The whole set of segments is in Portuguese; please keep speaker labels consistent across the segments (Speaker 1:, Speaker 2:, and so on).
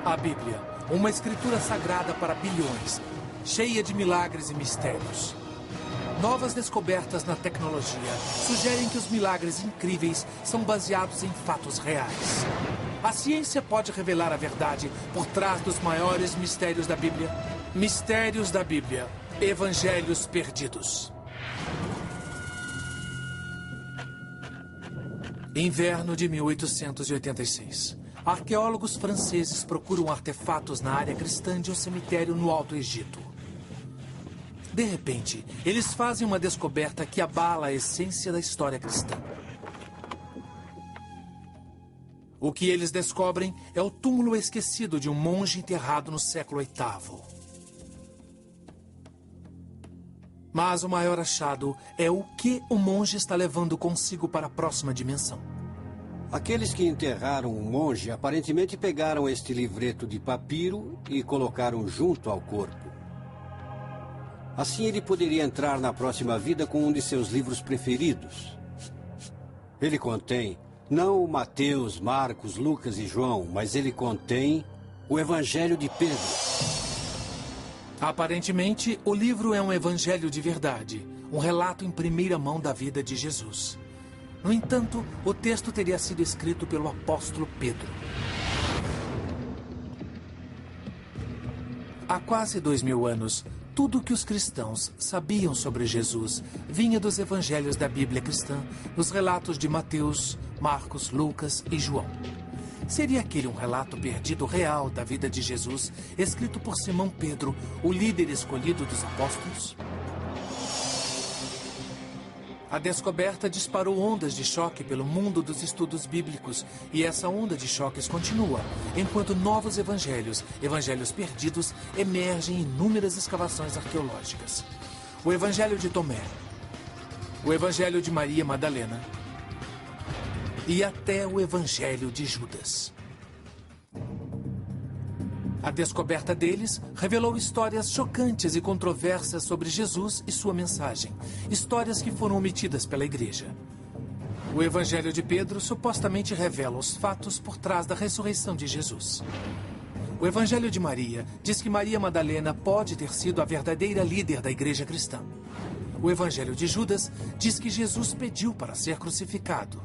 Speaker 1: A Bíblia, uma escritura sagrada para bilhões, cheia de milagres e mistérios. Novas descobertas na tecnologia sugerem que os milagres incríveis são baseados em fatos reais. A ciência pode revelar a verdade por trás dos maiores mistérios da Bíblia. Mistérios da Bíblia. Evangelhos perdidos. Inverno de 1886. Arqueólogos franceses procuram artefatos na área cristã de um cemitério no Alto Egito. De repente, eles fazem uma descoberta que abala a essência da história cristã. O que eles descobrem é o túmulo esquecido de um monge enterrado no século VIII. Mas o maior achado é o que o monge está levando consigo para a próxima dimensão.
Speaker 2: Aqueles que enterraram o monge aparentemente pegaram este livreto de papiro e colocaram junto ao corpo. Assim ele poderia entrar na próxima vida com um de seus livros preferidos. Ele contém não o Mateus, Marcos, Lucas e João, mas ele contém o Evangelho de Pedro.
Speaker 1: Aparentemente, o livro é um evangelho de verdade, um relato em primeira mão da vida de Jesus. No entanto, o texto teria sido escrito pelo apóstolo Pedro. Há quase 2000 anos, tudo o que os cristãos sabiam sobre Jesus vinha dos evangelhos da Bíblia cristã, nos relatos de Mateus, Marcos, Lucas e João. Seria aquele um relato perdido real da vida de Jesus, escrito por Simão Pedro, o líder escolhido dos apóstolos? A descoberta disparou ondas de choque pelo mundo dos estudos bíblicos, e essa onda de choques continua, enquanto novos evangelhos perdidos, emergem em inúmeras escavações arqueológicas. O Evangelho de Tomé, o Evangelho de Maria Madalena e até o Evangelho de Judas. A descoberta deles revelou histórias chocantes e controversas sobre Jesus e sua mensagem. Histórias que foram omitidas pela igreja. O Evangelho de Pedro supostamente revela os fatos por trás da ressurreição de Jesus. O Evangelho de Maria diz que Maria Madalena pode ter sido a verdadeira líder da igreja cristã. O Evangelho de Judas diz que Jesus pediu para ser crucificado.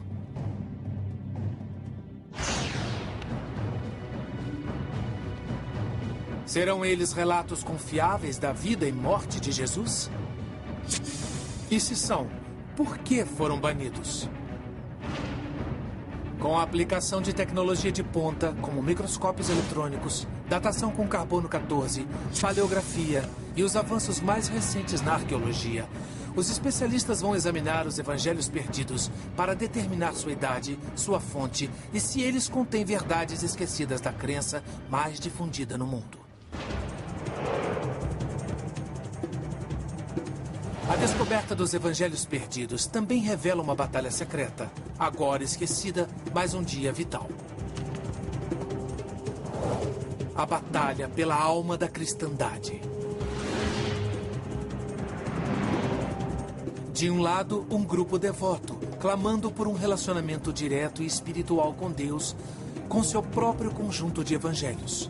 Speaker 1: Serão eles relatos confiáveis da vida e morte de Jesus? E se são, por que foram banidos? Com a aplicação de tecnologia de ponta, como microscópios eletrônicos, datação com carbono 14, paleografia e os avanços mais recentes na arqueologia, os especialistas vão examinar os evangelhos perdidos para determinar sua idade, sua fonte e se eles contêm verdades esquecidas da crença mais difundida no mundo. A descoberta dos evangelhos perdidos também revela uma batalha secreta, agora esquecida, mas um dia vital. A batalha pela alma da cristandade. De um lado, um grupo devoto, clamando por um relacionamento direto e espiritual com Deus, com seu próprio conjunto de evangelhos.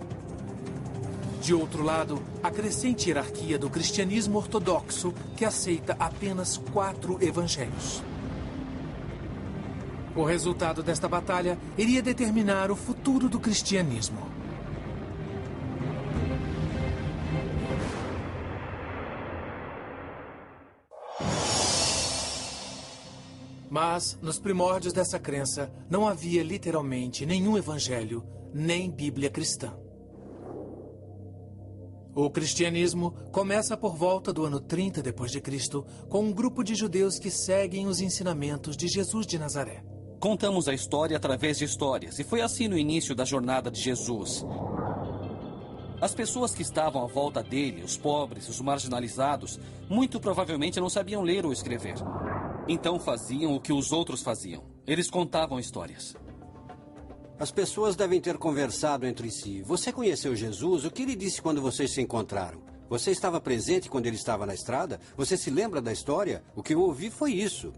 Speaker 1: De outro lado, a crescente hierarquia do cristianismo ortodoxo, que aceita apenas 4 evangelhos. O resultado desta batalha iria determinar o futuro do cristianismo. Mas, nos primórdios dessa crença, não havia literalmente nenhum evangelho, nem Bíblia cristã. O cristianismo começa por volta do ano 30 d.C., com um grupo de judeus que seguem os ensinamentos de Jesus de Nazaré.
Speaker 3: Contamos a história através de histórias, e foi assim no início da jornada de Jesus. As pessoas que estavam à volta dele, os pobres, os marginalizados, muito provavelmente não sabiam ler ou escrever. Então faziam o que os outros faziam. Eles contavam histórias.
Speaker 2: As pessoas devem ter conversado entre si. Você conheceu Jesus? O que ele disse quando vocês se encontraram? Você estava presente quando ele estava na estrada? Você se lembra da história? O que eu ouvi foi isso.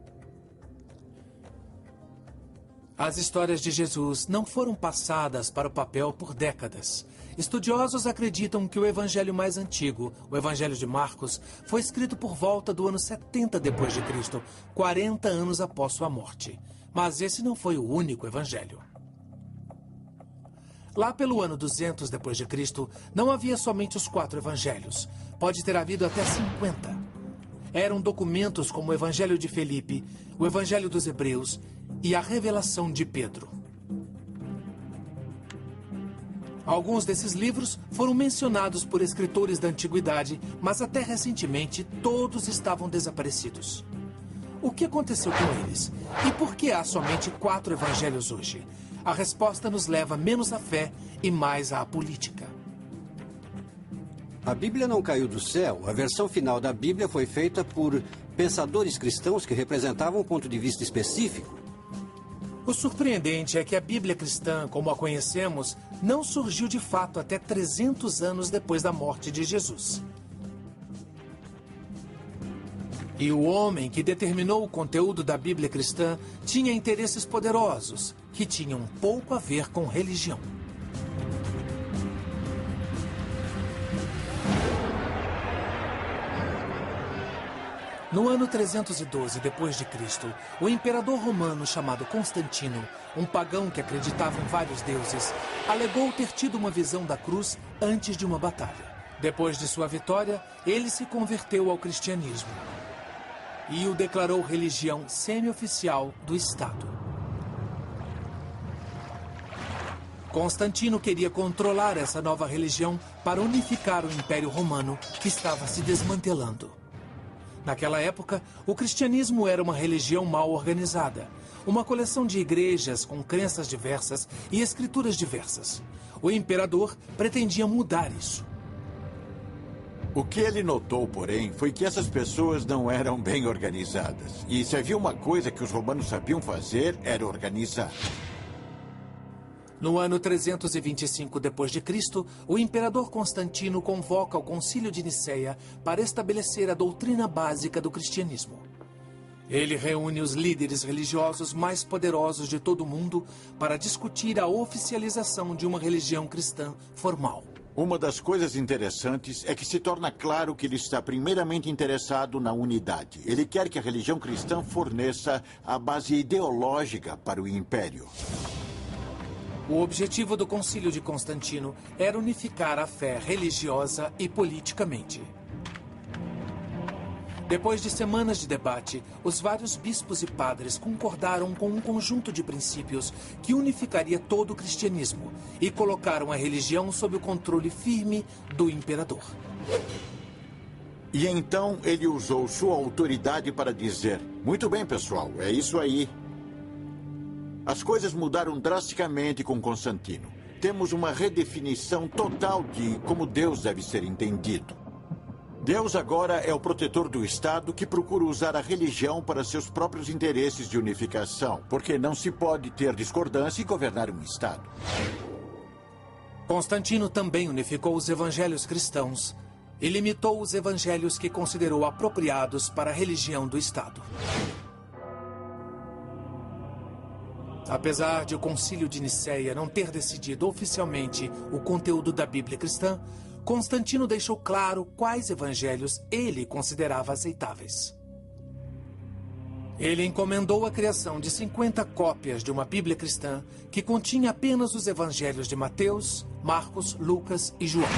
Speaker 1: As histórias de Jesus não foram passadas para o papel por décadas. Estudiosos acreditam que o evangelho mais antigo, o Evangelho de Marcos, foi escrito por volta do ano 70 d.C., 40 anos após sua morte. Mas esse não foi o único evangelho. Lá pelo ano 200 d.C., não havia somente os 4 evangelhos. Pode ter havido até 50. Eram documentos como o Evangelho de Felipe, o Evangelho dos Hebreus e a Revelação de Pedro. Alguns desses livros foram mencionados por escritores da antiguidade, mas até recentemente todos estavam desaparecidos. O que aconteceu com eles? E por que há somente 4 evangelhos hoje? A resposta nos leva menos à fé e mais à política.
Speaker 2: A Bíblia não caiu do céu. A versão final da Bíblia foi feita por pensadores cristãos que representavam um ponto de vista específico.
Speaker 1: O surpreendente é que a Bíblia cristã, como a conhecemos, não surgiu de fato até 300 anos depois da morte de Jesus. E o homem que determinou o conteúdo da Bíblia cristã tinha interesses poderosos, que tinham pouco a ver com religião. No ano 312 d.C., o imperador romano chamado Constantino, um pagão que acreditava em vários deuses, alegou ter tido uma visão da cruz antes de uma batalha. Depois de sua vitória, ele se converteu ao cristianismo e o declarou religião semi-oficial do Estado. Constantino queria controlar essa nova religião para unificar o Império Romano, que estava se desmantelando. Naquela época, o cristianismo era uma religião mal organizada, uma coleção de igrejas com crenças diversas e escrituras diversas. O imperador pretendia mudar isso.
Speaker 4: O que ele notou, porém, foi que essas pessoas não eram bem organizadas. E se havia uma coisa que os romanos sabiam fazer, era organizar.
Speaker 1: No ano 325 d.C., o imperador Constantino convoca o Concílio de Niceia para estabelecer a doutrina básica do cristianismo. Ele reúne os líderes religiosos mais poderosos de todo o mundo para discutir a oficialização de uma religião cristã formal.
Speaker 4: Uma das coisas interessantes é que se torna claro que ele está primeiramente interessado na unidade. Ele quer que a religião cristã forneça a base ideológica para o império.
Speaker 1: O objetivo do Concílio de Constantino era unificar a fé religiosa e politicamente. Depois de semanas de debate, os vários bispos e padres concordaram com um conjunto de princípios que unificaria todo o cristianismo e colocaram a religião sob o controle firme do imperador.
Speaker 4: E então ele usou sua autoridade para dizer: muito bem, pessoal, é isso aí. As coisas mudaram drasticamente com Constantino. Temos uma redefinição total de como Deus deve ser entendido. Deus agora é o protetor do Estado que procura usar a religião para seus próprios interesses de unificação, porque não se pode ter discordância e governar um Estado.
Speaker 1: Constantino também unificou os evangelhos cristãos e limitou os evangelhos que considerou apropriados para a religião do Estado. Apesar de o Concílio de Niceia não ter decidido oficialmente o conteúdo da Bíblia cristã, Constantino deixou claro quais evangelhos ele considerava aceitáveis. Ele encomendou a criação de 50 cópias de uma Bíblia cristã que continha apenas os evangelhos de Mateus, Marcos, Lucas e João.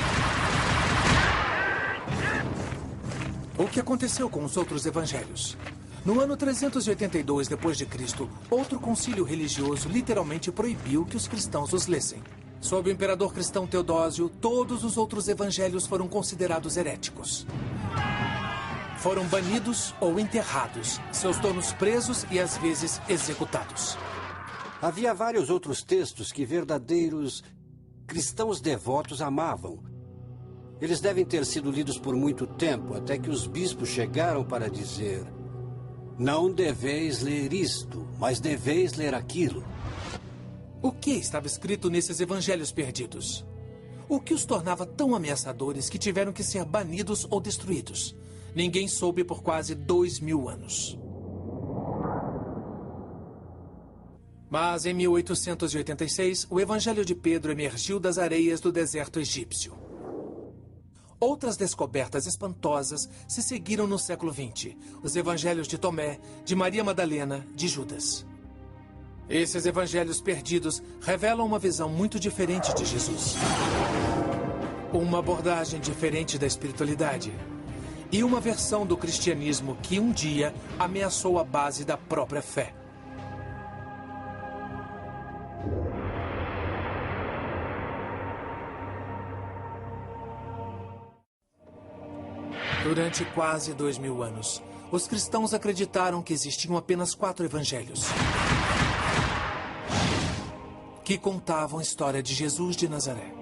Speaker 1: O que aconteceu com os outros evangelhos? No ano 382 d.C., outro concílio religioso literalmente proibiu que os cristãos os lessem. Sob o imperador cristão Teodósio, todos os outros evangelhos foram considerados heréticos. Foram banidos ou enterrados, seus donos presos e às vezes executados.
Speaker 2: Havia vários outros textos que verdadeiros cristãos devotos amavam. Eles devem ter sido lidos por muito tempo, até que os bispos chegaram para dizer: não deveis ler isto, mas deveis ler aquilo.
Speaker 1: O que estava escrito nesses evangelhos perdidos? O que os tornava tão ameaçadores que tiveram que ser banidos ou destruídos? Ninguém soube por quase 2000 anos. Mas em 1886, o Evangelho de Pedro emergiu das areias do deserto egípcio. Outras descobertas espantosas se seguiram no século XX. Os Evangelhos de Tomé, de Maria Madalena, de Judas. Esses evangelhos perdidos revelam uma visão muito diferente de Jesus. Uma abordagem diferente da espiritualidade. E uma versão do cristianismo que um dia ameaçou a base da própria fé. Durante quase 2000 anos, os cristãos acreditaram que existiam apenas 4 evangelhos que contavam a história de Jesus de Nazaré.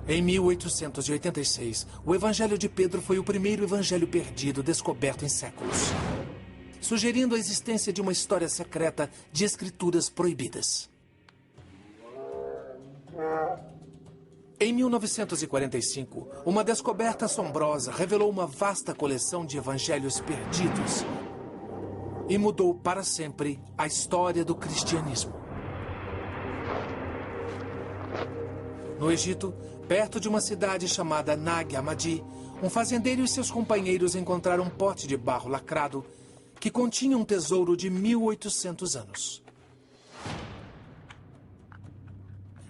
Speaker 1: Em 1886, o Evangelho de Pedro foi o primeiro evangelho perdido descoberto em séculos, sugerindo a existência de uma história secreta de escrituras proibidas. Em 1945, uma descoberta assombrosa revelou uma vasta coleção de evangelhos perdidos e mudou para sempre a história do cristianismo. No Egito, perto de uma cidade chamada Nag Hammadi, um fazendeiro e seus companheiros encontraram um pote de barro lacrado que continha um tesouro de 1800 anos.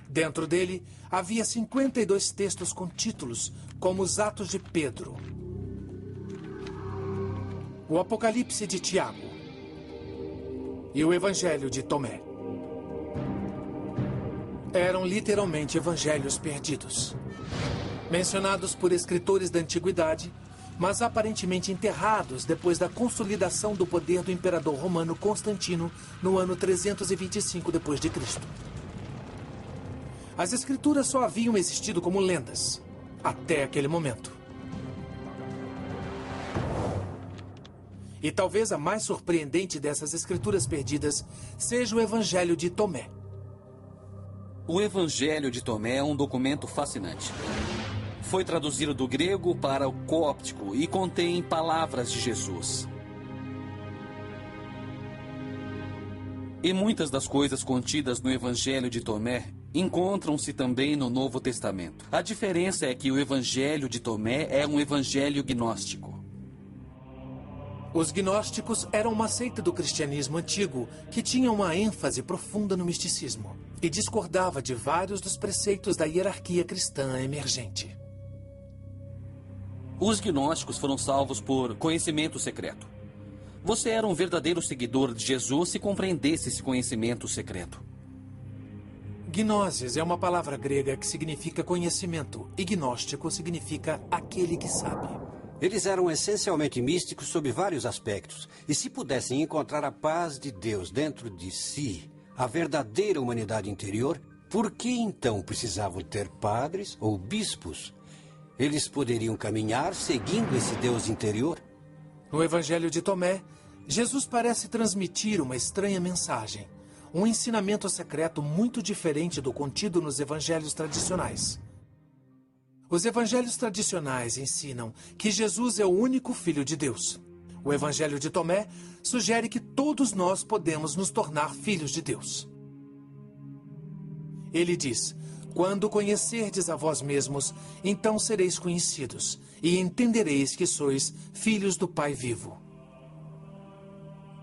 Speaker 1: Dentro dele, havia 52 textos com títulos, como os Atos de Pedro, o Apocalipse de Tiago e o Evangelho de Tomé. Eram literalmente evangelhos perdidos, mencionados por escritores da antiguidade, mas aparentemente enterrados depois da consolidação do poder do imperador romano Constantino no ano 325 d.C. As escrituras só haviam existido como lendas, até aquele momento. E talvez a mais surpreendente dessas escrituras perdidas seja o Evangelho de Tomé.
Speaker 3: O Evangelho de Tomé é um documento fascinante. Foi traduzido do grego para o cóptico e contém palavras de Jesus. E muitas das coisas contidas no Evangelho de Tomé encontram-se também no Novo Testamento. A diferença é que o Evangelho de Tomé é um evangelho gnóstico.
Speaker 1: Os gnósticos eram uma seita do cristianismo antigo que tinha uma ênfase profunda no misticismo e discordava de vários dos preceitos da hierarquia cristã emergente.
Speaker 3: Os gnósticos foram salvos por conhecimento secreto. Você era um verdadeiro seguidor de Jesus se compreendesse esse conhecimento secreto.
Speaker 1: Gnosis é uma palavra grega que significa conhecimento e gnóstico significa aquele que sabe.
Speaker 2: Eles eram essencialmente místicos sob vários aspectos. E se pudessem encontrar a paz de Deus dentro de si, a verdadeira humanidade interior, por que então precisavam ter padres ou bispos? Eles poderiam caminhar seguindo esse Deus interior?
Speaker 1: No Evangelho de Tomé, Jesus parece transmitir uma estranha mensagem, um ensinamento secreto muito diferente do contido nos evangelhos tradicionais. Os evangelhos tradicionais ensinam que Jesus é o único Filho de Deus. O Evangelho de Tomé sugere que todos nós podemos nos tornar filhos de Deus. Ele diz: quando conhecerdes a vós mesmos, então sereis conhecidos, e entendereis que sois filhos do Pai vivo.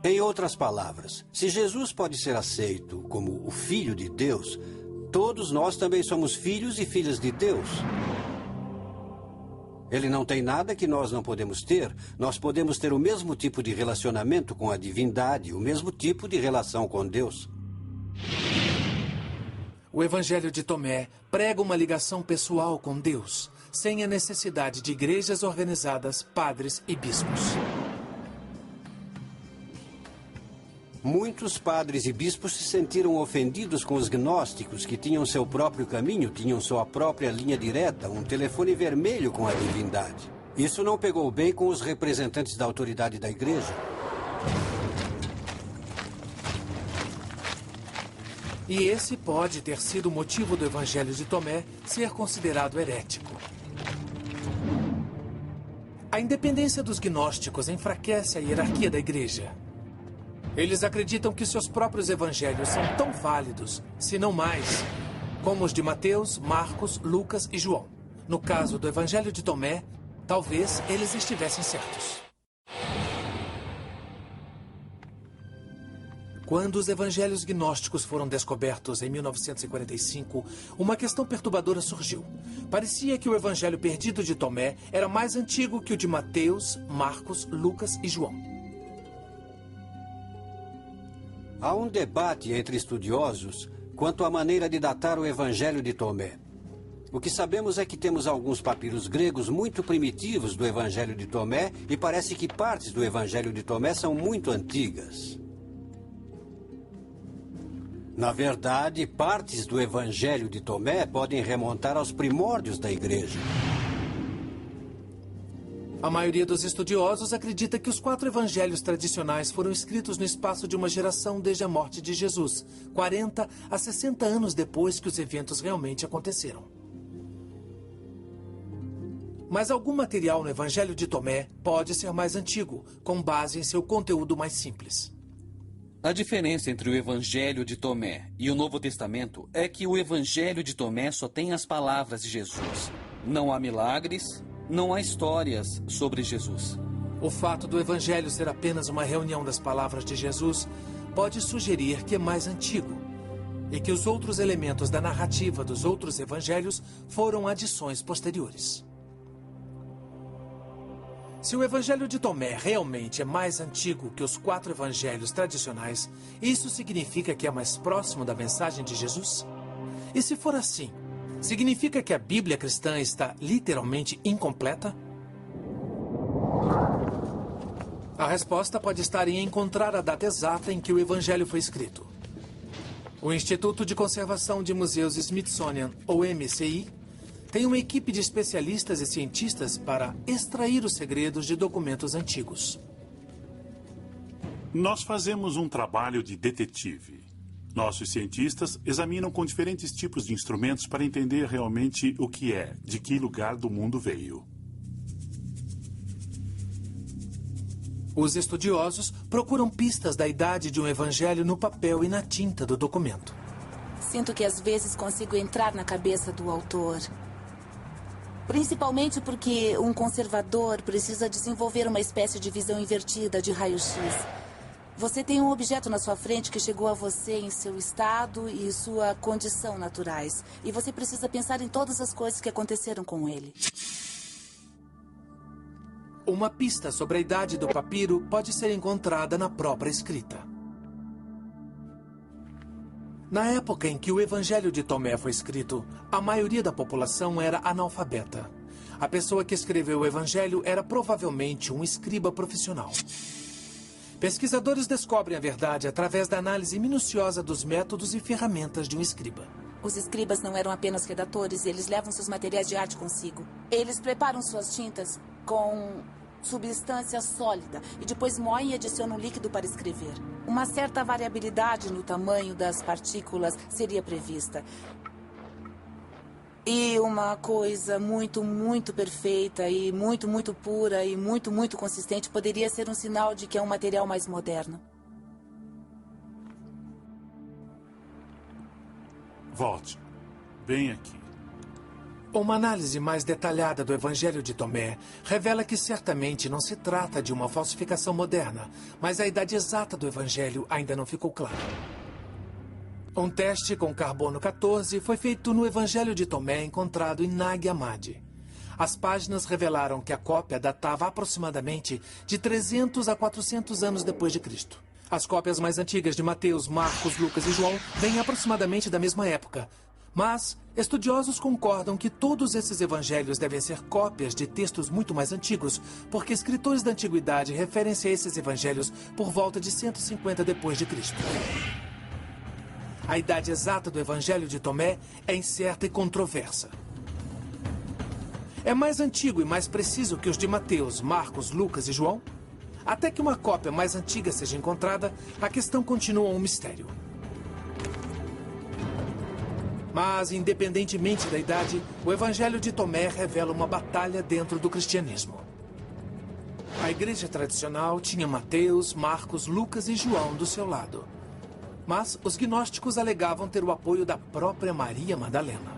Speaker 2: Em outras palavras, se Jesus pode ser aceito como o Filho de Deus, todos nós também somos filhos e filhas de Deus. Ele não tem nada que nós não podemos ter. Nós podemos ter o mesmo tipo de relacionamento com a divindade, o mesmo tipo de relação com Deus.
Speaker 1: O Evangelho de Tomé prega uma ligação pessoal com Deus, sem a necessidade de igrejas organizadas, padres e bispos.
Speaker 2: Muitos padres e bispos se sentiram ofendidos com os gnósticos, que tinham seu próprio caminho, tinham sua própria linha direta, um telefone vermelho com a divindade. Isso não pegou bem com os representantes da autoridade da igreja.
Speaker 1: E esse pode ter sido o motivo do Evangelho de Tomé ser considerado herético. A independência dos gnósticos enfraquece a hierarquia da igreja. Eles acreditam que seus próprios evangelhos são tão válidos, se não mais, como os de Mateus, Marcos, Lucas e João. No caso do evangelho de Tomé, talvez eles estivessem certos. Quando os evangelhos gnósticos foram descobertos em 1945, uma questão perturbadora surgiu. Parecia que o evangelho perdido de Tomé era mais antigo que o de Mateus, Marcos, Lucas e João.
Speaker 2: Há um debate entre estudiosos quanto à maneira de datar o evangelho de Tomé. O que sabemos é que temos alguns papiros gregos muito primitivos do evangelho de Tomé e parece que partes do evangelho de Tomé são muito antigas. Na verdade, partes do Evangelho de Tomé podem remontar aos primórdios da igreja.
Speaker 1: A maioria dos estudiosos acredita que os 4 evangelhos tradicionais foram escritos no espaço de uma geração desde a morte de Jesus, 40 a 60 anos depois que os eventos realmente aconteceram. Mas algum material no Evangelho de Tomé pode ser mais antigo, com base em seu conteúdo mais simples.
Speaker 3: A diferença entre o Evangelho de Tomé e o Novo Testamento é que o Evangelho de Tomé só tem as palavras de Jesus. Não há milagres, não há histórias sobre Jesus.
Speaker 1: O fato do Evangelho ser apenas uma reunião das palavras de Jesus pode sugerir que é mais antigo e que os outros elementos da narrativa dos outros evangelhos foram adições posteriores. Se o Evangelho de Tomé realmente é mais antigo que os 4 evangelhos tradicionais, isso significa que é mais próximo da mensagem de Jesus? E se for assim, significa que a Bíblia cristã está literalmente incompleta? A resposta pode estar em encontrar a data exata em que o Evangelho foi escrito. O Instituto de Conservação de Museus Smithsonian, ou MCI, tem uma equipe de especialistas e cientistas para extrair os segredos de documentos antigos.
Speaker 5: Nós fazemos um trabalho de detetive. Nossos cientistas examinam com diferentes tipos de instrumentos para entender realmente o que é, de que lugar do mundo veio.
Speaker 1: Os estudiosos procuram pistas da idade de um evangelho no papel e na tinta do documento.
Speaker 6: Sinto que às vezes consigo entrar na cabeça do autor. Principalmente porque um conservador precisa desenvolver uma espécie de visão invertida de raio-x. Você tem um objeto na sua frente que chegou a você em seu estado e sua condição naturais. E você precisa pensar em todas as coisas que aconteceram com ele.
Speaker 1: Uma pista sobre a idade do papiro pode ser encontrada na própria escrita. Na época em que o Evangelho de Tomé foi escrito, a maioria da população era analfabeta. A pessoa que escreveu o Evangelho era provavelmente um escriba profissional. Pesquisadores descobrem a verdade através da análise minuciosa dos métodos e ferramentas de um escriba.
Speaker 6: Os escribas não eram apenas redatores, eles levam seus materiais de arte consigo. Eles preparam suas tintas com substância sólida e depois moem e adicionam líquido para escrever. Uma certa variabilidade no tamanho das partículas seria prevista. E uma coisa muito, muito perfeita e muito, muito pura e muito, muito consistente poderia ser um sinal de que é um material mais moderno.
Speaker 5: Volte. Bem aqui.
Speaker 1: Uma análise mais detalhada do Evangelho de Tomé revela que certamente não se trata de uma falsificação moderna, mas a idade exata do Evangelho ainda não ficou clara. Um teste com carbono 14 foi feito no Evangelho de Tomé encontrado em Nag Hammadi. As páginas revelaram que a cópia datava aproximadamente de 300 a 400 anos depois de Cristo. As cópias mais antigas de Mateus, Marcos, Lucas e João vêm aproximadamente da mesma época. Mas estudiosos concordam que todos esses evangelhos devem ser cópias de textos muito mais antigos, porque escritores da antiguidade referem-se a esses evangelhos por volta de 150 depois de Cristo. A idade exata do Evangelho de Tomé é incerta e controversa. É mais antigo e mais preciso que os de Mateus, Marcos, Lucas e João? Até que uma cópia mais antiga seja encontrada, a questão continua um mistério. Mas, independentemente da idade, o Evangelho de Tomé revela uma batalha dentro do cristianismo. A igreja tradicional tinha Mateus, Marcos, Lucas e João do seu lado. Mas os gnósticos alegavam ter o apoio da própria Maria Madalena.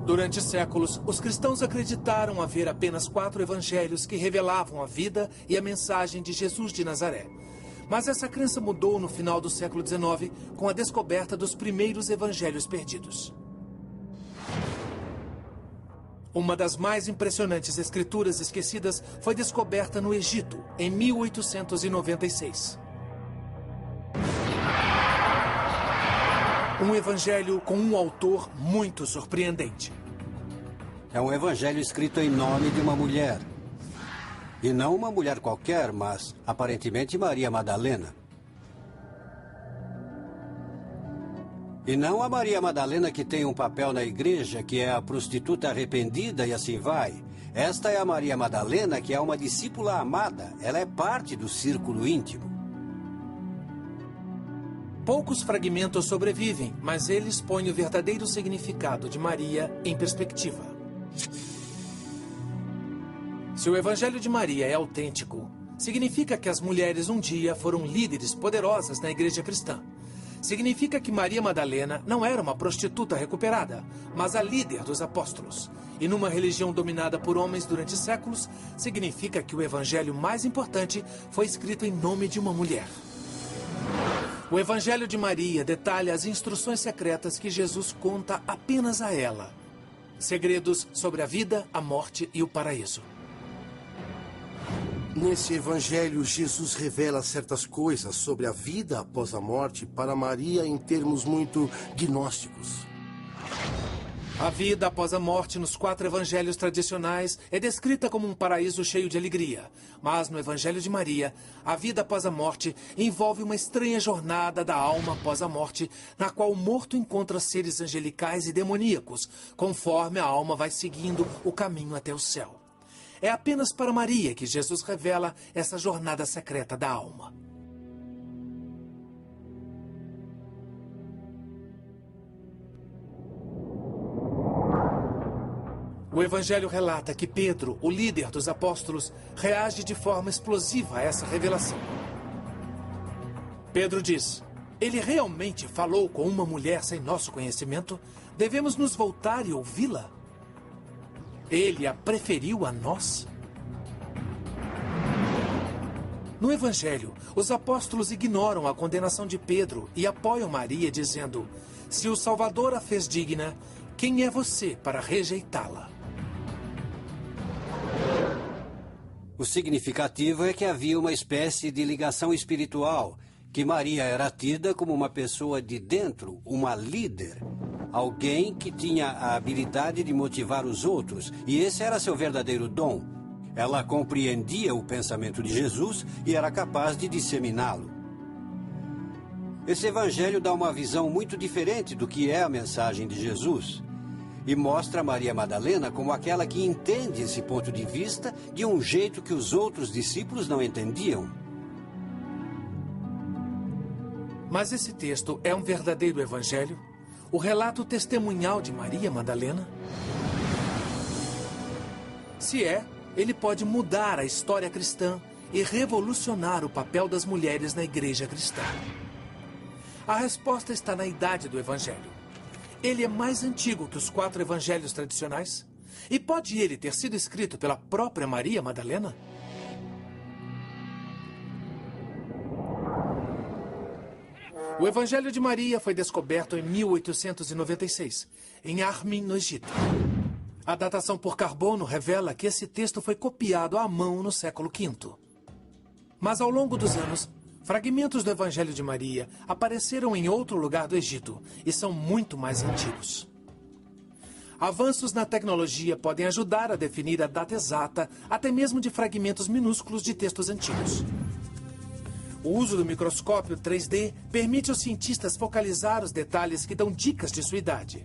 Speaker 1: Durante séculos, os cristãos acreditaram haver apenas 4 evangelhos que revelavam a vida e a mensagem de Jesus de Nazaré. Mas essa crença mudou no final do século XIX com a descoberta dos primeiros evangelhos perdidos. Uma das mais impressionantes escrituras esquecidas foi descoberta no Egito, em 1896. Um evangelho com um autor muito surpreendente.
Speaker 2: É um evangelho escrito em nome de uma mulher. E não uma mulher qualquer, mas aparentemente Maria Madalena. E não a Maria Madalena que tem um papel na igreja, que é a prostituta arrependida e assim vai. Esta é a Maria Madalena, que é uma discípula amada. Ela é parte do círculo íntimo.
Speaker 1: Poucos fragmentos sobrevivem, mas eles põem o verdadeiro significado de Maria em perspectiva. Se o Evangelho de Maria é autêntico, significa que as mulheres um dia foram líderes poderosas na igreja cristã. Significa que Maria Madalena não era uma prostituta recuperada, mas a líder dos apóstolos. E numa religião dominada por homens durante séculos, significa que o evangelho mais importante foi escrito em nome de uma mulher. O Evangelho de Maria detalha as instruções secretas que Jesus conta apenas a ela. Segredos sobre a vida, a morte e o paraíso.
Speaker 7: Nesse evangelho, Jesus revela certas coisas sobre a vida após a morte para Maria em termos muito gnósticos.
Speaker 1: A vida após a morte nos 4 evangelhos tradicionais é descrita como um paraíso cheio de alegria. Mas no Evangelho de Maria, a vida após a morte envolve uma estranha jornada da alma após a morte, na qual o morto encontra seres angelicais e demoníacos, conforme a alma vai seguindo o caminho até o céu. É apenas para Maria que Jesus revela essa jornada secreta da alma. O Evangelho relata que Pedro, o líder dos apóstolos, reage de forma explosiva a essa revelação. Pedro diz: ele realmente falou com uma mulher sem nosso conhecimento? Devemos nos voltar e ouvi-la? Ele a preferiu a nós? No Evangelho, os apóstolos ignoram a condenação de Pedro e apoiam Maria dizendo: se o Salvador a fez digna, quem é você para rejeitá-la?
Speaker 2: O significativo é que havia uma espécie de ligação espiritual, que Maria era tida como uma pessoa de dentro, uma líder, alguém que tinha a habilidade de motivar os outros, e esse era seu verdadeiro dom. Ela compreendia o pensamento de Jesus e era capaz de disseminá-lo. Esse evangelho dá uma visão muito diferente do que é a mensagem de Jesus. E mostra Maria Madalena como aquela que entende esse ponto de vista de um jeito que os outros discípulos não entendiam.
Speaker 1: Mas esse texto é um verdadeiro evangelho? O relato testemunhal de Maria Madalena? Se é, ele pode mudar a história cristã e revolucionar o papel das mulheres na igreja cristã. A resposta está na idade do evangelho. Ele é mais antigo que os 4 evangelhos tradicionais? E pode ele ter sido escrito pela própria Maria Madalena? O Evangelho de Maria foi descoberto em 1896, em Armin, no Egito. A datação por carbono revela que esse texto foi copiado à mão no século V. Mas ao longo dos anos, fragmentos do Evangelho de Maria apareceram em outro lugar do Egito e são muito mais antigos. Avanços na tecnologia podem ajudar a definir a data exata, até mesmo de fragmentos minúsculos de textos antigos. O uso do microscópio 3D permite aos cientistas focalizar os detalhes que dão dicas de sua idade.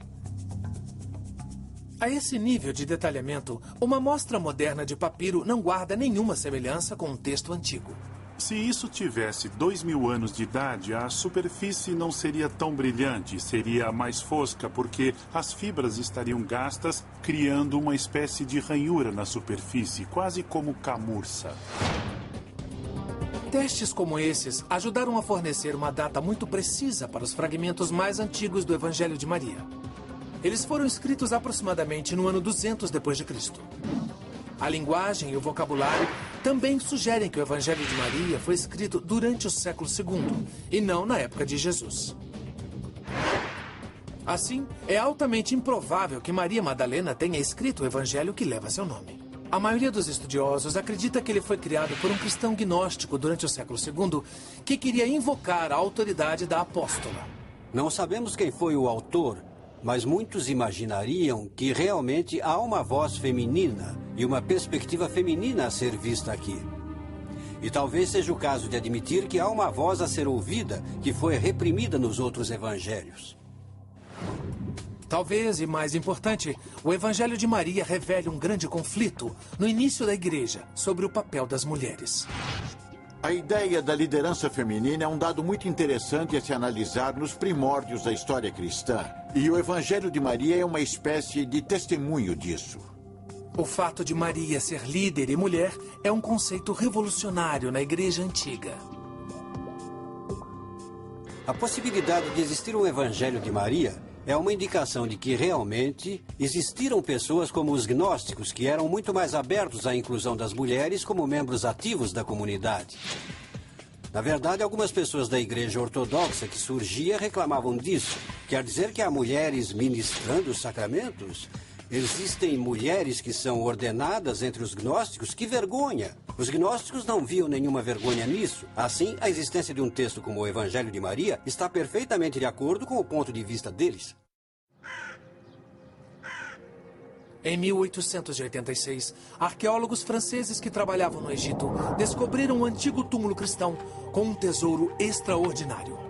Speaker 1: A esse nível de detalhamento, uma amostra moderna de papiro não guarda nenhuma semelhança com um texto antigo.
Speaker 5: Se isso tivesse 2000 anos de idade, a superfície não seria tão brilhante, seria mais fosca, porque as fibras estariam gastas, criando uma espécie de ranhura na superfície, quase como camurça.
Speaker 1: Testes como esses ajudaram a fornecer uma data muito precisa para os fragmentos mais antigos do Evangelho de Maria. Eles foram escritos aproximadamente no ano 200 d.C. A linguagem e o vocabulário também sugerem que o Evangelho de Maria foi escrito durante o século II e não na época de Jesus. Assim, é altamente improvável que Maria Madalena tenha escrito o Evangelho que leva seu nome. A maioria dos estudiosos acredita que ele foi criado por um cristão gnóstico durante o século II que queria invocar a autoridade da apóstola.
Speaker 2: Não sabemos quem foi o autor, mas muitos imaginariam que realmente há uma voz feminina e uma perspectiva feminina a ser vista aqui. E talvez seja o caso de admitir que há uma voz a ser ouvida que foi reprimida nos outros evangelhos.
Speaker 1: Talvez, e mais importante, o Evangelho de Maria revele um grande conflito no início da igreja sobre o papel das mulheres.
Speaker 4: A ideia da liderança feminina é um dado muito interessante a se analisar nos primórdios da história cristã. E o Evangelho de Maria é uma espécie de testemunho disso.
Speaker 1: O fato de Maria ser líder e mulher é um conceito revolucionário na igreja antiga.
Speaker 2: A possibilidade de existir um Evangelho de Maria é uma indicação de que realmente existiram pessoas como os gnósticos que eram muito mais abertos à inclusão das mulheres como membros ativos da comunidade. Na verdade, algumas pessoas da igreja ortodoxa que surgia reclamavam disso. Quer dizer que há mulheres ministrando os sacramentos? Existem mulheres que são ordenadas entre os gnósticos? Que vergonha! Os gnósticos não viam nenhuma vergonha nisso. Assim, a existência de um texto como o Evangelho de Maria está perfeitamente de acordo com o ponto de vista deles.
Speaker 1: Em 1886, arqueólogos franceses que trabalhavam no Egito descobriram um antigo túmulo cristão com um tesouro extraordinário.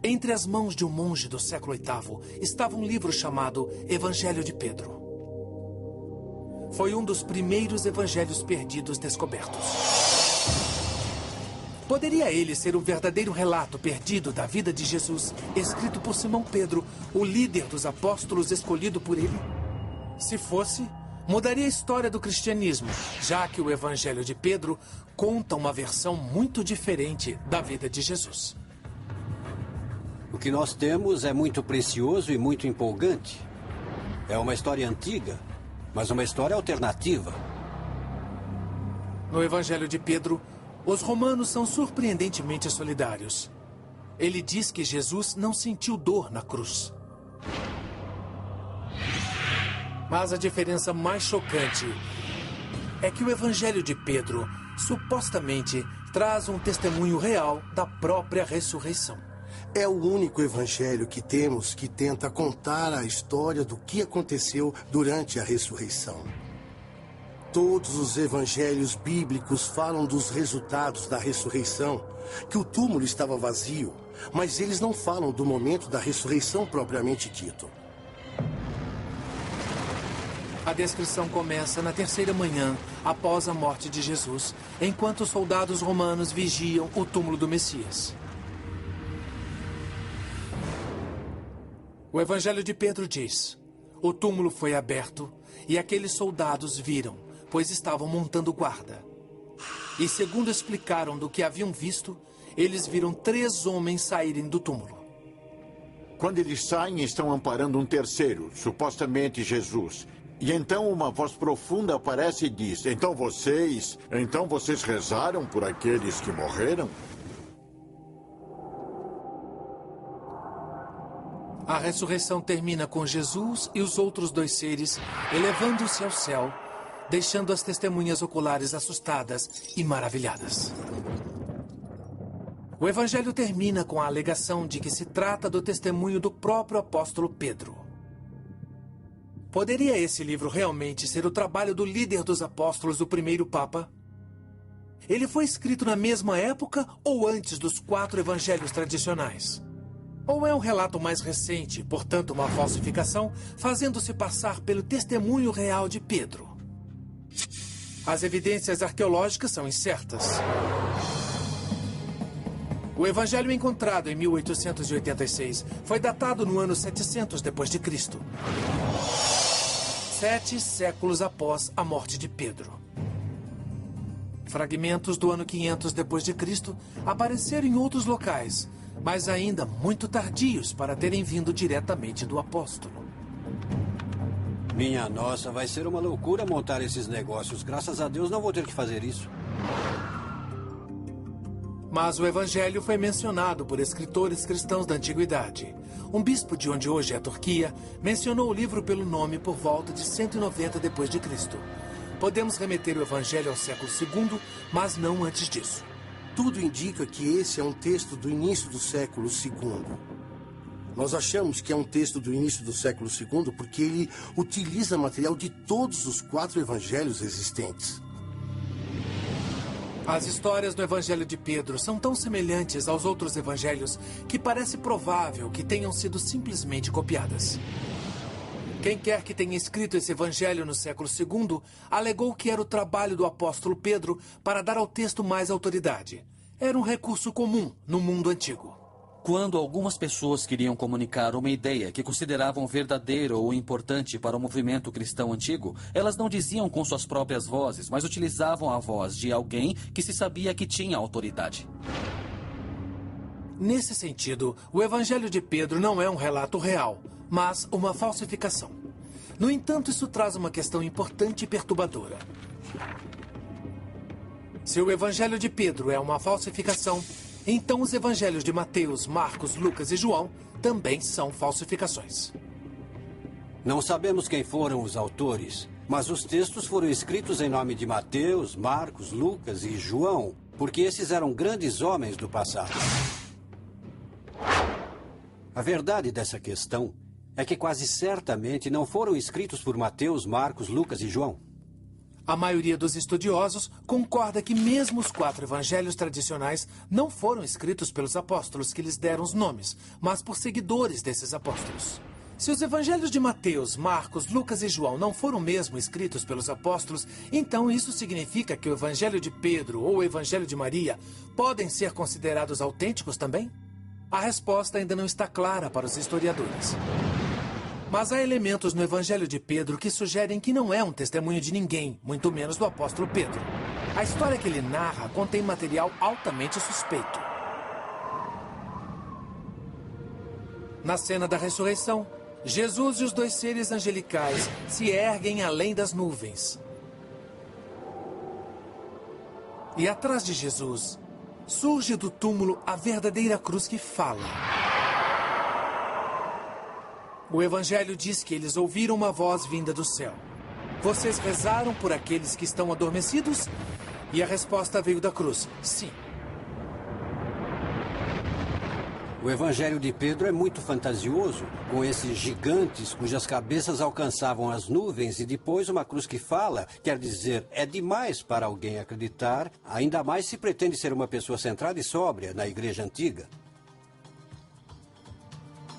Speaker 1: Entre as mãos de um monge do século VIII estava um livro chamado Evangelho de Pedro. Foi um dos primeiros evangelhos perdidos descobertos. Poderia ele ser o verdadeiro relato perdido da vida de Jesus, escrito por Simão Pedro, o líder dos apóstolos escolhido por ele? Se fosse, mudaria a história do cristianismo, já que o Evangelho de Pedro conta uma versão muito diferente da vida de Jesus.
Speaker 2: O que nós temos é muito precioso e muito empolgante. É uma história antiga, mas uma história alternativa.
Speaker 1: No Evangelho de Pedro, os romanos são surpreendentemente solidários. Ele diz que Jesus não sentiu dor na cruz. Mas a diferença mais chocante é que o Evangelho de Pedro supostamente traz um testemunho real da própria ressurreição.
Speaker 7: É o único evangelho que temos que tenta contar a história do que aconteceu durante a ressurreição. Todos os evangelhos bíblicos falam dos resultados da ressurreição, que o túmulo estava vazio, mas eles não falam do momento da ressurreição propriamente dito.
Speaker 1: A descrição começa na terceira manhã, após a morte de Jesus, enquanto os soldados romanos vigiam o túmulo do Messias. O Evangelho de Pedro diz: o túmulo foi aberto e aqueles soldados viram, pois estavam montando guarda. E segundo explicaram do que haviam visto, eles viram 3 homens saírem do túmulo.
Speaker 4: Quando eles saem, estão amparando um terceiro, supostamente Jesus. E então uma voz profunda aparece e diz: Então vocês rezaram por aqueles que morreram?
Speaker 1: A ressurreição termina com Jesus e os outros 2 seres elevando-se ao céu, deixando as testemunhas oculares assustadas e maravilhadas. O Evangelho termina com a alegação de que se trata do testemunho do próprio apóstolo Pedro. Poderia esse livro realmente ser o trabalho do líder dos apóstolos do primeiro Papa? Ele foi escrito na mesma época ou antes dos 4 evangelhos tradicionais? Ou é um relato mais recente, portanto uma falsificação, fazendo-se passar pelo testemunho real de Pedro? As evidências arqueológicas são incertas. O evangelho encontrado em 1886 foi datado no ano 700 depois de Cristo. 7 séculos após a morte de Pedro. Fragmentos do ano 500 depois de Cristo apareceram em outros locais, mas ainda muito tardios para terem vindo diretamente do apóstolo.
Speaker 2: Minha nossa, vai ser uma loucura montar esses negócios. Graças a Deus não vou ter que fazer isso.
Speaker 1: Mas o evangelho foi mencionado por escritores cristãos da antiguidade. Um bispo de onde hoje é a Turquia mencionou o livro pelo nome por volta de 190 depois de Cristo. Podemos remeter o evangelho ao século II, mas não antes disso.
Speaker 7: Tudo indica que esse é um texto do início do século II. Nós achamos que é um texto do início do século II porque ele utiliza material de todos os 4 evangelhos existentes.
Speaker 1: As histórias do Evangelho de Pedro são tão semelhantes aos outros evangelhos que parece provável que tenham sido simplesmente copiadas. Quem quer que tenha escrito esse evangelho no século II alegou que era o trabalho do apóstolo Pedro para dar ao texto mais autoridade. Era um recurso comum no mundo antigo.
Speaker 3: Quando algumas pessoas queriam comunicar uma ideia que consideravam verdadeira ou importante para o movimento cristão antigo, elas não diziam com suas próprias vozes, mas utilizavam a voz de alguém que se sabia que tinha autoridade.
Speaker 1: Nesse sentido, o Evangelho de Pedro não é um relato real, mas uma falsificação. No entanto, isso traz uma questão importante e perturbadora. Se o Evangelho de Pedro é uma falsificação, então os evangelhos de Mateus, Marcos, Lucas e João também são falsificações.
Speaker 2: Não sabemos quem foram os autores, mas os textos foram escritos em nome de Mateus, Marcos, Lucas e João, porque esses eram grandes homens do passado. A verdade dessa questão é que quase certamente não foram escritos por Mateus, Marcos, Lucas e João.
Speaker 1: A maioria dos estudiosos concorda que mesmo os 4 evangelhos tradicionais não foram escritos pelos apóstolos que lhes deram os nomes, mas por seguidores desses apóstolos. Se os evangelhos de Mateus, Marcos, Lucas e João não foram mesmo escritos pelos apóstolos, então isso significa que o evangelho de Pedro ou o evangelho de Maria podem ser considerados autênticos também? A resposta ainda não está clara para os historiadores. Mas há elementos no Evangelho de Pedro que sugerem que não é um testemunho de ninguém, muito menos do apóstolo Pedro. A história que ele narra contém material altamente suspeito. Na cena da ressurreição, Jesus e os 2 seres angelicais se erguem além das nuvens. E atrás de Jesus, surge do túmulo a verdadeira cruz que fala. O Evangelho diz que eles ouviram uma voz vinda do céu. Vocês rezaram por aqueles que estão adormecidos? E a resposta veio da cruz: sim.
Speaker 2: O Evangelho de Pedro é muito fantasioso, com esses gigantes cujas cabeças alcançavam as nuvens e depois uma cruz que fala, quer dizer, é demais para alguém acreditar, ainda mais se pretende ser uma pessoa centrada e sóbria na igreja antiga.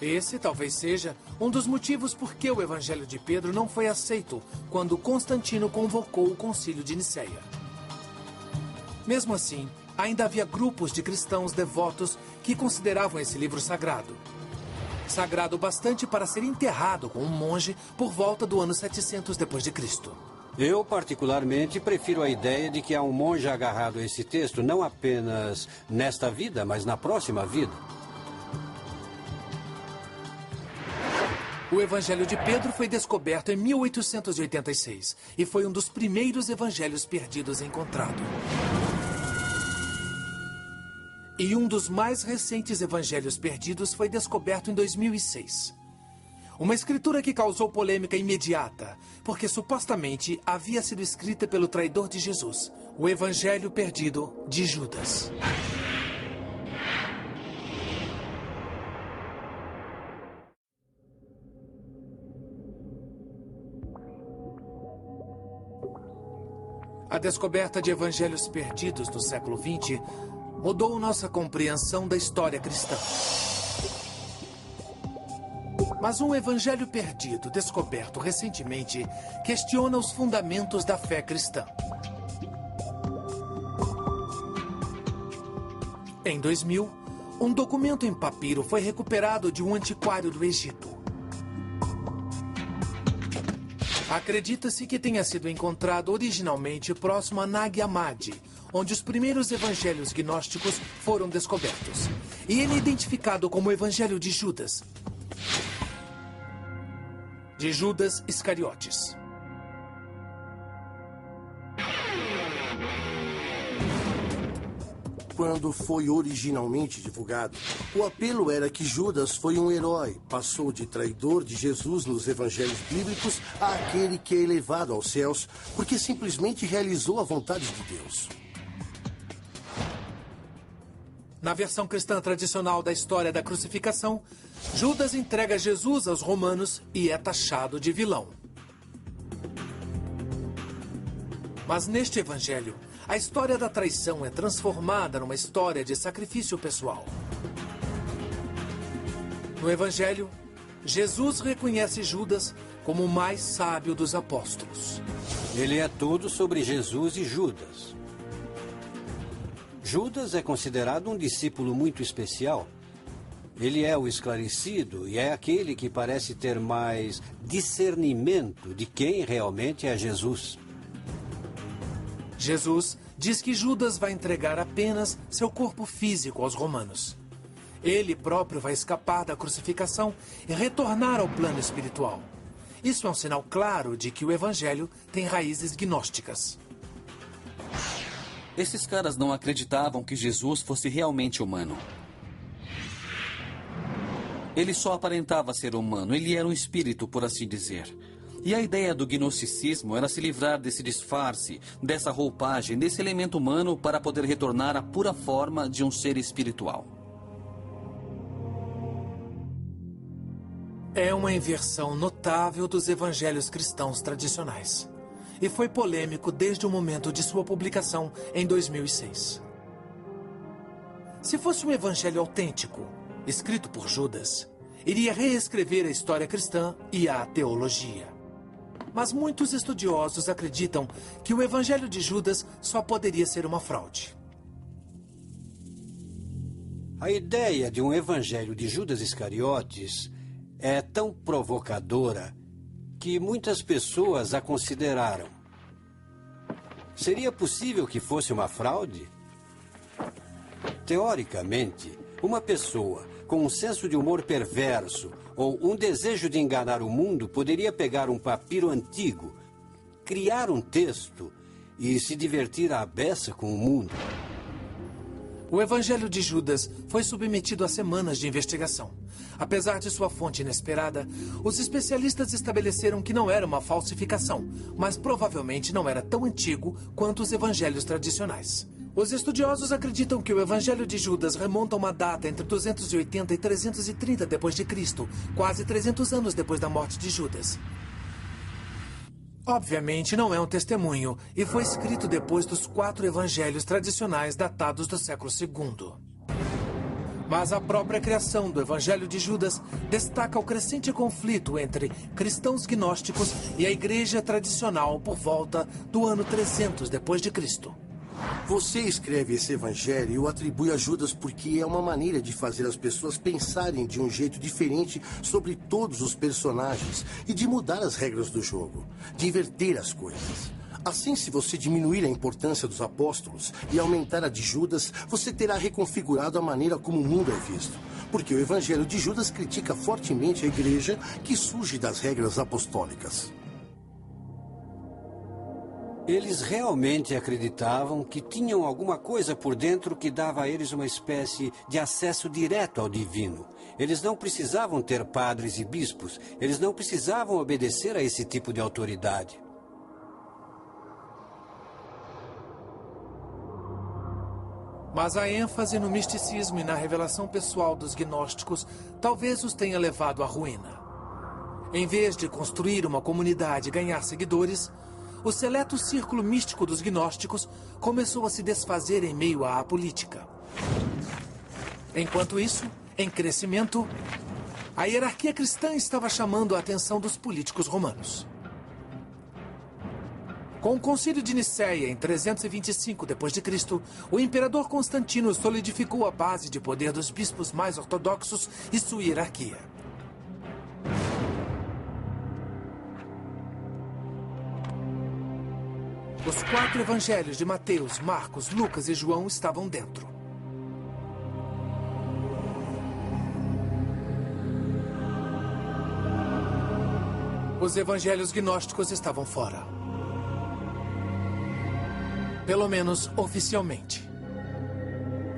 Speaker 1: Esse talvez seja um dos motivos por que o Evangelho de Pedro não foi aceito quando Constantino convocou o Concílio de Nicéia. Mesmo assim, ainda havia grupos de cristãos devotos que consideravam esse livro sagrado. Sagrado bastante para ser enterrado com um monge por volta do ano 700 depois de Cristo.
Speaker 2: Eu, particularmente, prefiro a ideia de que há um monge agarrado a esse texto não apenas nesta vida, mas na próxima vida.
Speaker 1: O Evangelho de Pedro foi descoberto em 1886 e foi um dos primeiros evangelhos perdidos encontrado. E um dos mais recentes evangelhos perdidos foi descoberto em 2006. Uma escritura que causou polêmica imediata, porque supostamente havia sido escrita pelo traidor de Jesus, o Evangelho perdido de Judas. A descoberta de evangelhos perdidos no século XX mudou nossa compreensão da história cristã. Mas um evangelho perdido descoberto recentemente questiona os fundamentos da fé cristã. Em 2000, um documento em papiro foi recuperado de um antiquário do Egito. Acredita-se que tenha sido encontrado originalmente próximo a Nag Hammadi, onde os primeiros evangelhos gnósticos foram descobertos. E ele é identificado como o Evangelho de Judas Iscariotes.
Speaker 7: Quando foi originalmente divulgado, o apelo era que Judas foi um herói, passou de traidor de Jesus nos evangelhos bíblicos a aquele que é elevado aos céus, porque simplesmente realizou a vontade de Deus.
Speaker 1: Na versão cristã tradicional da história da crucificação, Judas entrega Jesus aos romanos e é taxado de vilão. Mas neste evangelho, a história da traição é transformada numa história de sacrifício pessoal. No evangelho, Jesus reconhece Judas como o mais sábio dos apóstolos.
Speaker 2: Ele é tudo sobre Jesus e Judas. Judas é considerado um discípulo muito especial. Ele é o esclarecido e é aquele que parece ter mais discernimento de quem realmente é Jesus.
Speaker 1: Jesus diz que Judas vai entregar apenas seu corpo físico aos romanos. Ele próprio vai escapar da crucificação e retornar ao plano espiritual. Isso é um sinal claro de que o evangelho tem raízes gnósticas.
Speaker 3: Esses caras não acreditavam que Jesus fosse realmente humano. Ele só aparentava ser humano, ele era um espírito, por assim dizer. E a ideia do gnosticismo era se livrar desse disfarce, dessa roupagem, desse elemento humano para poder retornar à pura forma de um ser espiritual.
Speaker 1: É uma inversão notável dos evangelhos cristãos tradicionais. E foi polêmico desde o momento de sua publicação em 2006. Se fosse um evangelho autêntico, escrito por Judas, iria reescrever a história cristã e a teologia. Mas muitos estudiosos acreditam que o evangelho de Judas só poderia ser uma fraude.
Speaker 2: A ideia de um evangelho de Judas Iscariotes é tão provocadora que muitas pessoas a consideraram. Seria possível que fosse uma fraude? Teoricamente, uma pessoa com um senso de humor perverso ou um desejo de enganar o mundo poderia pegar um papiro antigo, criar um texto e se divertir à beça com o mundo.
Speaker 1: O Evangelho de Judas foi submetido a semanas de investigação. Apesar de sua fonte inesperada, os especialistas estabeleceram que não era uma falsificação, mas provavelmente não era tão antigo quanto os evangelhos tradicionais. Os estudiosos acreditam que o Evangelho de Judas remonta a uma data entre 280 e 330 d.C., quase 300 anos depois da morte de Judas. Obviamente não é um testemunho e foi escrito depois dos 4 evangelhos tradicionais datados do século II. Mas a própria criação do Evangelho de Judas destaca o crescente conflito entre cristãos gnósticos e a igreja tradicional por volta do ano 300 d.C.
Speaker 7: Você escreve esse evangelho e o atribui a Judas porque é uma maneira de fazer as pessoas pensarem de um jeito diferente sobre todos os personagens e de mudar as regras do jogo, de inverter as coisas. Assim, se você diminuir a importância dos apóstolos e aumentar a de Judas, você terá reconfigurado a maneira como o mundo é visto. Porque o evangelho de Judas critica fortemente a igreja que surge das regras apostólicas.
Speaker 2: Eles realmente acreditavam que tinham alguma coisa por dentro que dava a eles uma espécie de acesso direto ao divino. Eles não precisavam ter padres e bispos. Eles não precisavam obedecer a esse tipo de autoridade.
Speaker 1: Mas a ênfase no misticismo e na revelação pessoal dos gnósticos talvez os tenha levado à ruína. Em vez de construir uma comunidade e ganhar seguidores, o seleto círculo místico dos gnósticos começou a se desfazer em meio à política. Enquanto isso, em crescimento, a hierarquia cristã estava chamando a atenção dos políticos romanos. Com o Concílio de Nicéia, em 325 d.C., o imperador Constantino solidificou a base de poder dos bispos mais ortodoxos e sua hierarquia. Os 4 evangelhos de Mateus, Marcos, Lucas e João estavam dentro. Os evangelhos gnósticos estavam fora. Pelo menos oficialmente.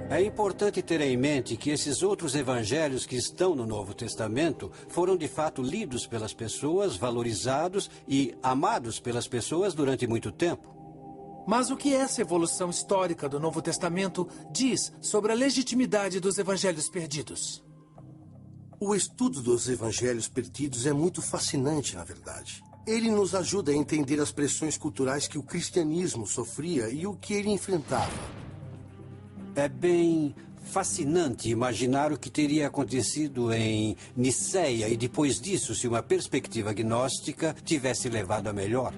Speaker 2: É importante ter em mente que esses outros evangelhos que estão no Novo Testamento foram de fato lidos pelas pessoas, valorizados e amados pelas pessoas durante muito tempo.
Speaker 1: Mas o que essa evolução histórica do Novo Testamento diz sobre a legitimidade dos evangelhos perdidos?
Speaker 7: O estudo dos evangelhos perdidos é muito fascinante, na verdade. Ele nos ajuda a entender as pressões culturais que o cristianismo sofria e o que ele enfrentava.
Speaker 2: É bem fascinante imaginar o que teria acontecido em Nicéia e depois disso se uma perspectiva gnóstica tivesse levado a melhor.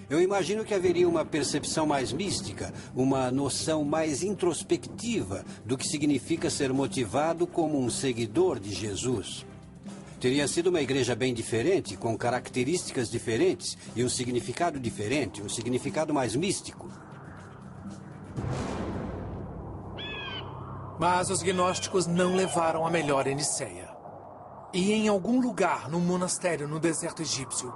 Speaker 2: Eu imagino que haveria uma percepção mais mística, uma noção mais introspectiva do que significa ser motivado como um seguidor de Jesus. Teria sido uma igreja bem diferente, com características diferentes e um significado diferente, um significado mais místico.
Speaker 1: Mas os gnósticos não levaram a melhor em Nicéia. E em algum lugar, num monastério no deserto egípcio,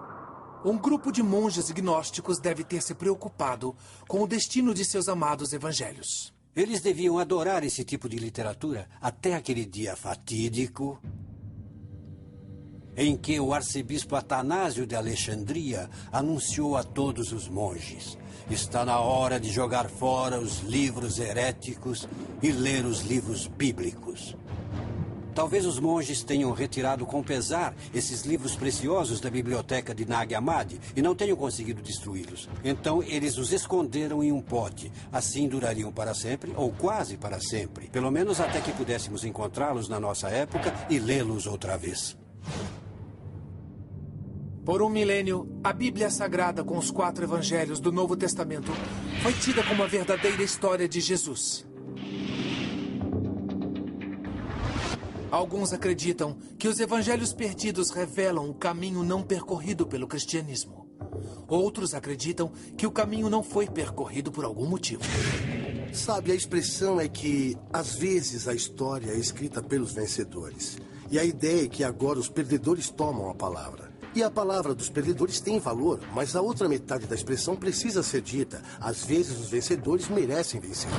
Speaker 1: um grupo de monges gnósticos deve ter se preocupado com o destino de seus amados evangelhos.
Speaker 2: Eles deviam adorar esse tipo de literatura até aquele dia fatídico em que o arcebispo Atanásio de Alexandria anunciou a todos os monges: está na hora de jogar fora os livros heréticos e ler os livros bíblicos. Talvez os monges tenham retirado com pesar esses livros preciosos da biblioteca de Nag Hammadi e não tenham conseguido destruí-los. Então eles os esconderam em um pote. Assim durariam para sempre, ou quase para sempre. Pelo menos até que pudéssemos encontrá-los na nossa época e lê-los outra vez.
Speaker 1: Por um milênio, a Bíblia Sagrada com os 4 evangelhos do Novo Testamento foi tida como a verdadeira história de Jesus. Alguns acreditam que os evangelhos perdidos revelam o caminho não percorrido pelo cristianismo. Outros acreditam que o caminho não foi percorrido por algum motivo.
Speaker 7: Sabe, a expressão é que, às vezes, a história é escrita pelos vencedores. E a ideia é que agora os perdedores tomam a palavra. E a palavra dos perdedores tem valor, mas a outra metade da expressão precisa ser dita. Às vezes, os vencedores merecem vencer.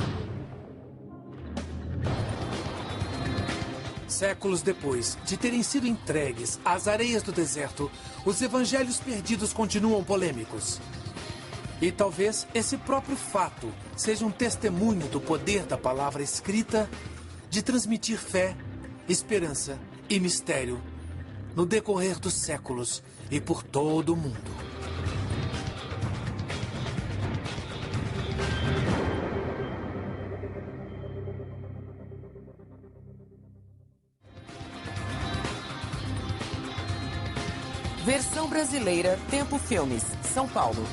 Speaker 1: Séculos depois de terem sido entregues às areias do deserto, os evangelhos perdidos continuam polêmicos. E talvez esse próprio fato seja um testemunho do poder da palavra escrita de transmitir fé, esperança e mistério no decorrer dos séculos e por todo o mundo.
Speaker 8: Versão brasileira, Tempo Filmes, São Paulo.